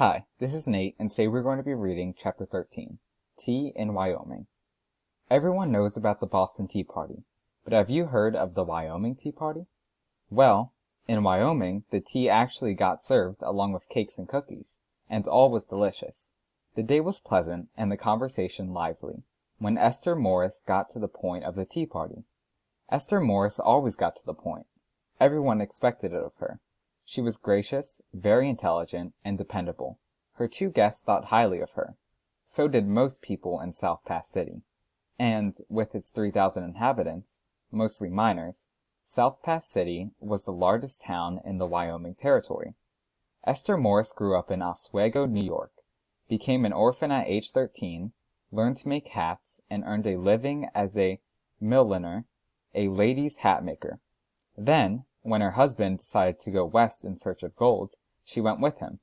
Hi, this is Nate, and today we're going to be reading Chapter 13, Tea in Wyoming. Everyone knows about the Boston Tea Party, but have you heard of the Wyoming Tea Party? Well, in Wyoming, the tea actually got served along with cakes and cookies, and all was delicious. The day was pleasant, and the conversation lively, when Esther Morris got to the point of the tea party. Esther Morris always got to the point. Everyone expected it of her. She was gracious, very intelligent, and dependable. Her two guests thought highly of her. So did most people in South Pass City. And, with its 3,000 inhabitants, mostly miners, South Pass City was the largest town in the Wyoming Territory. Esther Morris grew up in Oswego, New York, became an orphan at age 13, learned to make hats, and earned a living as a milliner, a ladies' hat maker. Then, when her husband decided to go west in search of gold, she went with him.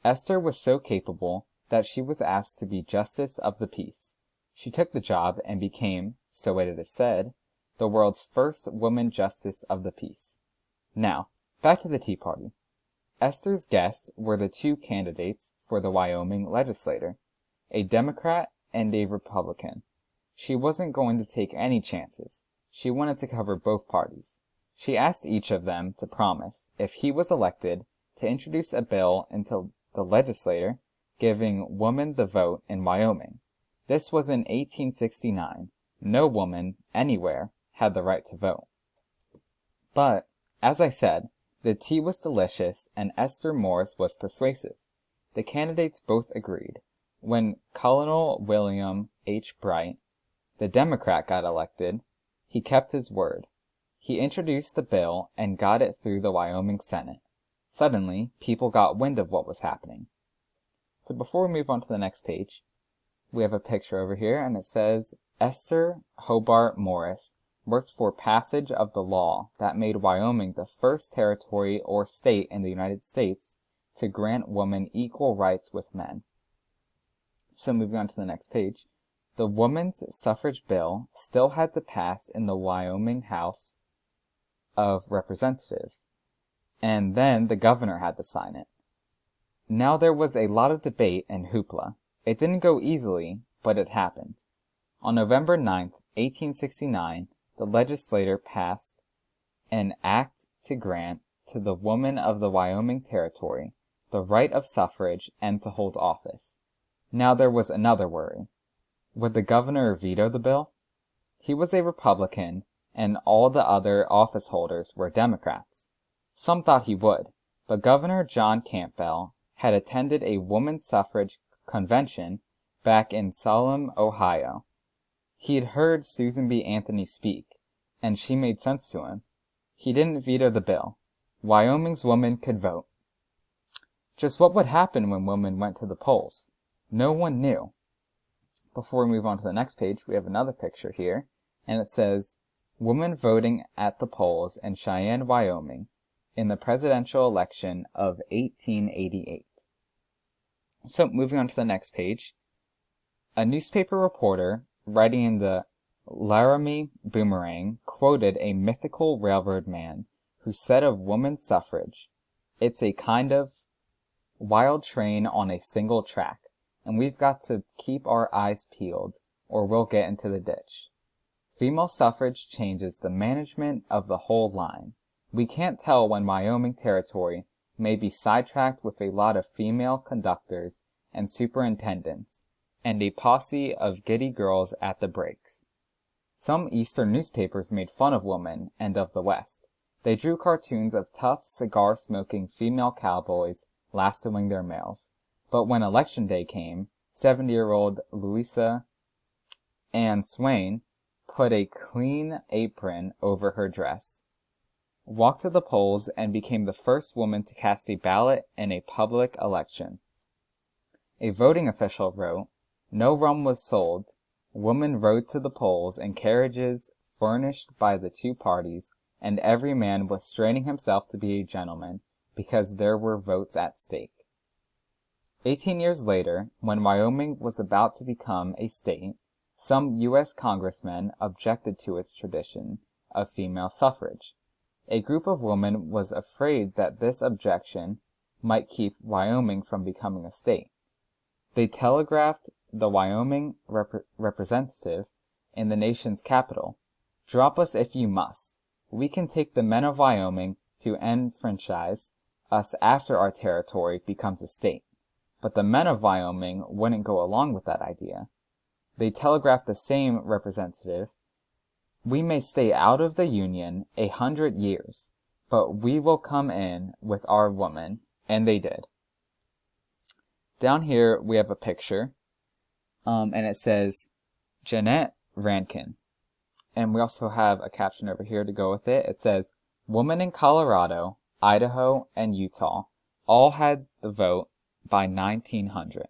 Esther was so capable that she was asked to be Justice of the Peace. She took the job and became, so it is said, the world's first woman Justice of the Peace. Now, back to the Tea Party. Esther's guests were the two candidates for the Wyoming legislature, a Democrat and a Republican. She wasn't going to take any chances. She wanted to cover both parties. She asked each of them to promise, if he was elected, to introduce a bill into the legislature giving women the vote in Wyoming. This was in 1869. No woman, anywhere, had the right to vote. But, as I said, the tea was delicious and Esther Morris was persuasive. The candidates both agreed. When Colonel William H. Bright, the Democrat, got elected, he kept his word. He introduced the bill and got it through the Wyoming Senate. Suddenly, people got wind of what was happening. So before we move on to the next page, we have a picture over here, and it says, Esther Hobart Morris worked for passage of the law that made Wyoming the first territory or state in the United States to grant women equal rights with men. So moving on to the next page, the women's suffrage bill still had to pass in the Wyoming House of Representatives, and then the governor had to sign it. Now there was a lot of debate and hoopla. It didn't go easily, but it happened. On November 9th, 1869, the legislature passed an act to grant to the women of the Wyoming Territory the right of suffrage and to hold office. Now there was another worry. Would the governor veto the bill? He was a Republican, and all the other office holders were Democrats. Some thought he would, but Governor John Campbell had attended a women's suffrage convention back in Salem, Ohio. He had heard Susan B. Anthony speak, and she made sense to him. He didn't veto the bill. Wyoming's women could vote. Just what would happen when women went to the polls? No one knew. Before we move on to the next page, we have another picture here, and it says, Women voting at the polls in Cheyenne, Wyoming, in the presidential election of 1888. So, moving on to the next page, a newspaper reporter writing in the Laramie Boomerang quoted a mythical railroad man who said of women's suffrage, "It's a kind of wild train on a single track, and we've got to keep our eyes peeled, or we'll get into the ditch. Female suffrage changes the management of the whole line. We can't tell when Wyoming Territory may be sidetracked with a lot of female conductors and superintendents, and a posse of giddy girls at the brakes." Some Eastern newspapers made fun of women and of the West. They drew cartoons of tough, cigar-smoking female cowboys lassoing their males. But when election day came, 70-year-old Louisa Ann Swain put a clean apron over her dress, walked to the polls, and became the first woman to cast a ballot in a public election. A voting official wrote, "No rum was sold. Women rode to the polls in carriages furnished by the two parties, and every man was straining himself to be a gentleman, because there were votes at stake." 18 years later, when Wyoming was about to become a state, some U.S. congressmen objected to its tradition of female suffrage. A group of women was afraid that this objection might keep Wyoming from becoming a state. They telegraphed the Wyoming representative in the nation's capital, "Drop us if you must. We can take the men of Wyoming to enfranchise us after our territory becomes a state." But the men of Wyoming wouldn't go along with that idea. They telegraphed the same representative, "We may stay out of the Union 100 years, but we will come in with our women," and they did. Down here we have a picture, and it says Jeanette Rankin. And we also have a caption over here to go with it. It says, "Women in Colorado, Idaho, and Utah all had the vote by 1900.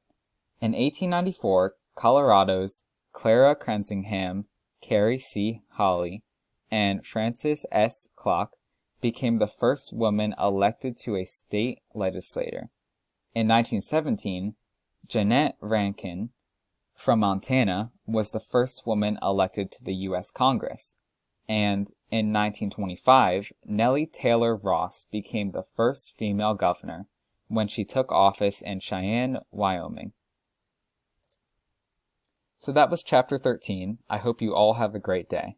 In 1894, Colorado's Clara Crensingham, Carrie C. Hawley, and Frances S. Clark became the first woman elected to a state legislature. In 1917, Jeanette Rankin from Montana was the first woman elected to the U.S. Congress. And in 1925, Nellie Taylor Ross became the first female governor when she took office in Cheyenne, Wyoming. So that was chapter 13. I hope you all have a great day.